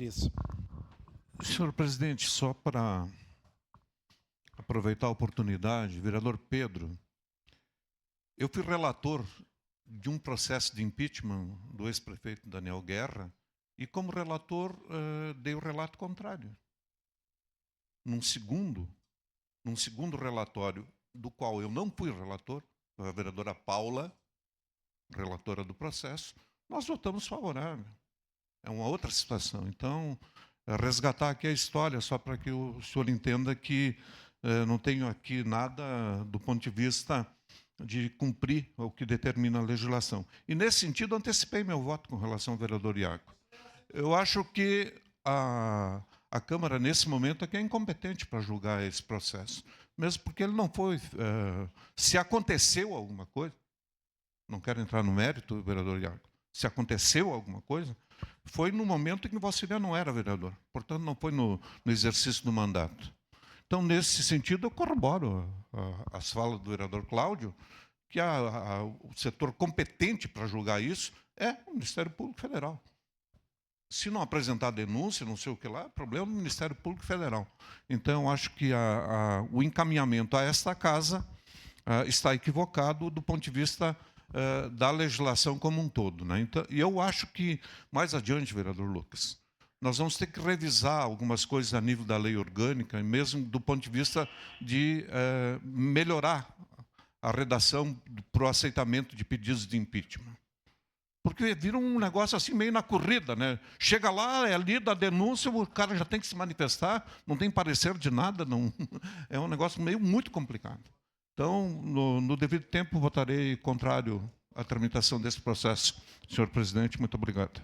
Isso. Senhor presidente, só para aproveitar a oportunidade, vereador Pedro, eu fui relator de um processo de impeachment do ex-prefeito Daniel Guerra e, como relator, dei o relato contrário. Num segundo relatório, do qual eu não fui relator, a vereadora Paula, relatora do processo, nós votamos favorável. É uma outra situação. Então, resgatar aqui a história, só para que o senhor entenda que não tenho aqui nada do ponto de vista de cumprir o que determina a legislação. E, nesse sentido, antecipei meu voto com relação ao vereador Iago. Eu acho que a Câmara, nesse momento, é incompetente para julgar esse processo, mesmo porque ele não foi... se aconteceu alguma coisa, não quero entrar no mérito, vereador Iago, se aconteceu alguma coisa, foi no momento em que Vossa Senhoria não era vereador, portanto, não foi no exercício do mandato. Então, nesse sentido, eu corroboro as falas do vereador Cláudio, que o setor competente para julgar isso é o Ministério Público Federal. Se não apresentar denúncia, não sei o que lá, problema do Ministério Público Federal. Então, eu acho que o encaminhamento a esta casa está equivocado do ponto de vista da legislação como um todo, né? Então, e eu acho que, mais adiante, vereador Lucas, nós vamos ter que revisar algumas coisas a nível da lei orgânica, mesmo do ponto de vista de melhorar a redação para o aceitamento de pedidos de impeachment. Porque vira um negócio assim meio na corrida, né? Chega lá, é lida a denúncia, o cara já tem que se manifestar, não tem parecer de nada, não. É um negócio muito complicado. Então, no devido tempo, votarei contrário à tramitação desse processo. Senhor presidente, muito obrigado.